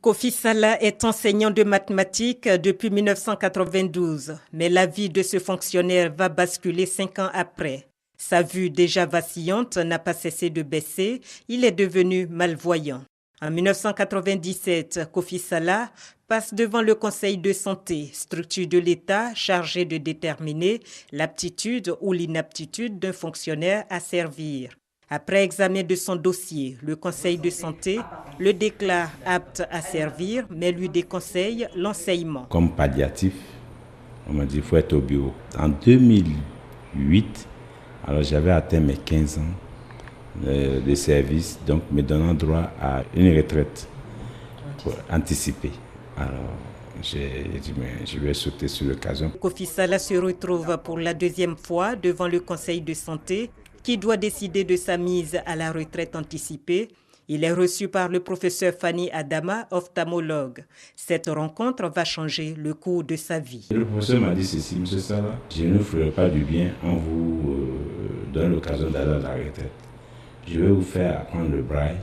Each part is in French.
Kofi Salah est enseignant de mathématiques depuis 1992, mais la vie de ce fonctionnaire va basculer 5 ans après. Sa vue déjà vacillante n'a pas cessé de baisser, il est devenu malvoyant. En 1997, Kofi Salah passe devant le Conseil de santé, structure de l'État chargée de déterminer l'aptitude ou l'inaptitude d'un fonctionnaire à servir. Après examen de son dossier, le Conseil de santé le déclare apte à servir, mais lui déconseille l'enseignement. Comme palliatif, on m'a dit qu'il faut être au bureau. En 2008, alors j'avais atteint mes 15 ans de service, donc me donnant droit à une retraite anticipée. Alors j'ai dit, mais je vais sauter sur l'occasion. Kofi Salah se retrouve pour la deuxième fois devant le Conseil de santé qui doit décider de sa mise à la retraite anticipée. Il est reçu par le professeur Fani Adama, ophtalmologue. Cette rencontre va changer le cours de sa vie. Le professeur m'a dit ceci, M. Salah, je ne vous ferai pas du bien en vous donnant l'occasion d'aller à la retraite. Je vais vous faire apprendre le braille.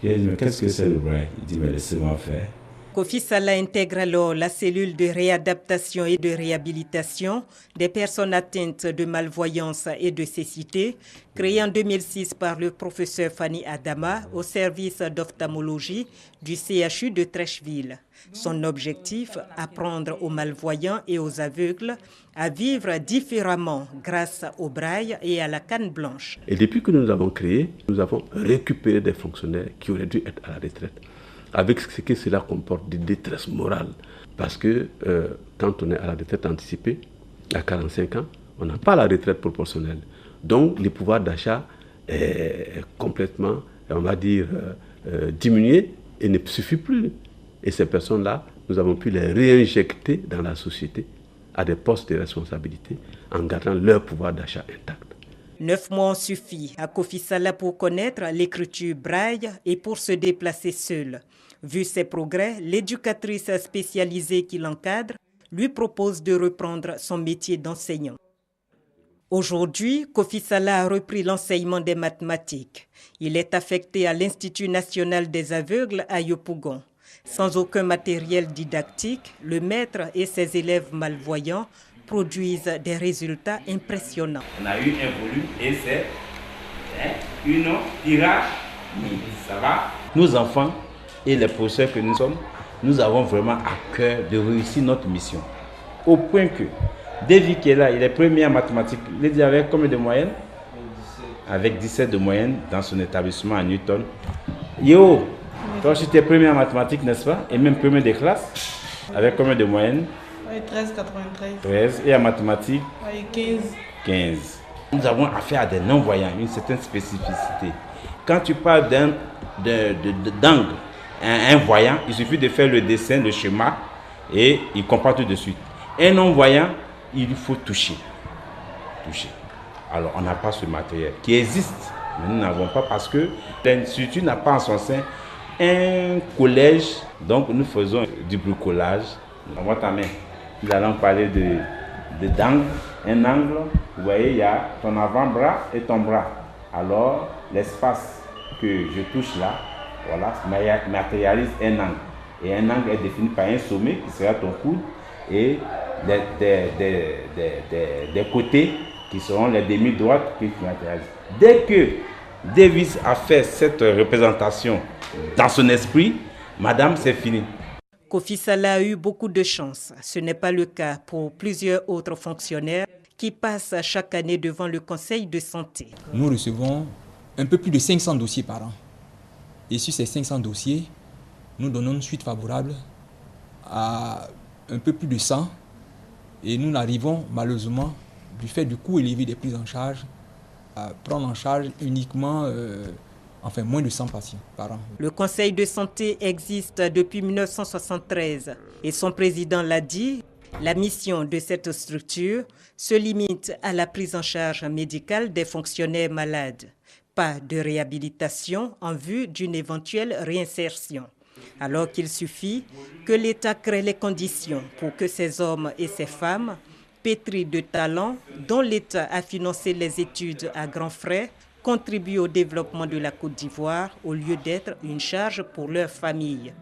J'ai dit, mais qu'est-ce que c'est le braille? Il dit, mais laissez-moi faire. Kofi Salah intègre alors la cellule de réadaptation et de réhabilitation des personnes atteintes de malvoyance et de cécité, créée en 2006 par le professeur Fani Adama au service d'ophtalmologie du CHU de Trècheville. Son objectif, apprendre aux malvoyants et aux aveugles à vivre différemment grâce au braille et à la canne blanche. Et depuis que nous l'avons créé, nous avons récupéré des fonctionnaires qui auraient dû être à la retraite, avec ce que cela comporte de détresse morale. Parce que quand on est à la retraite anticipée, à 45 ans, on n'a pas la retraite proportionnelle. Donc le pouvoir d'achat est complètement, on va dire, diminué et ne suffit plus. Et ces personnes-là, nous avons pu les réinjecter dans la société à des postes de responsabilité en gardant leur pouvoir d'achat intact. 9 mois ont suffi à Kofi Salah pour connaître l'écriture braille et pour se déplacer seul. Vu ses progrès, l'éducatrice spécialisée qui l'encadre lui propose de reprendre son métier d'enseignant. Aujourd'hui, Kofi Salah a repris l'enseignement des mathématiques. Il est affecté à l'Institut national des aveugles à Yopougon. Sans aucun matériel didactique, le maître et ses élèves malvoyants produisent des résultats impressionnants. On a eu un volume et c'est une pyramide. Ça va? Nos enfants et les professeurs que nous sommes, nous avons vraiment à cœur de réussir notre mission. Au point que David qui est là, il est premier en mathématiques. Il dit avec combien de moyenne? Avec 17 de moyenne dans son établissement à Newton. Yo, toi tu étais premier en mathématiques, n'est-ce pas? Et même premier de classe. Avec combien de moyenne? 13,93. 13. Et en mathématiques? 15. 15. Nous avons affaire à des non-voyants, une certaine spécificité. Quand tu parles d'angle, un voyant, il suffit de faire le dessin, le schéma, et il comprend tout de suite. Un non-voyant, il faut toucher. Alors, on n'a pas ce matériel qui existe, mais nous n'avons pas parce que l'Institut n'a pas en son sein un collège. Donc, nous faisons du bricolage. Envoie ta main. Nous allons parler d'angle. Un angle, vous voyez, il y a ton avant-bras et ton bras. Alors, l'espace que je touche là, voilà, matérialise un angle. Et un angle est défini par un sommet qui sera ton coude et des côtés qui seront les demi-droites qui matérialisent. Dès que Davis a fait cette représentation dans son esprit, madame, c'est fini. Kofi Salah a eu beaucoup de chance. Ce n'est pas le cas pour plusieurs autres fonctionnaires qui passent chaque année devant le Conseil de santé. Nous recevons un peu plus de 500 dossiers par an. Et sur ces 500 dossiers, nous donnons une suite favorable à un peu plus de 100. Et nous n'arrivons malheureusement, du fait du coût élevé des prises en charge, à prendre en charge uniquement moins de 100 patients par an. Le Conseil de santé existe depuis 1973 et son président l'a dit, la mission de cette structure se limite à la prise en charge médicale des fonctionnaires malades. Pas de réhabilitation en vue d'une éventuelle réinsertion. Alors qu'il suffit que l'État crée les conditions pour que ces hommes et ces femmes, pétris de talent, dont l'État a financé les études à grands frais, contribuent au développement de la Côte d'Ivoire au lieu d'être une charge pour leur famille.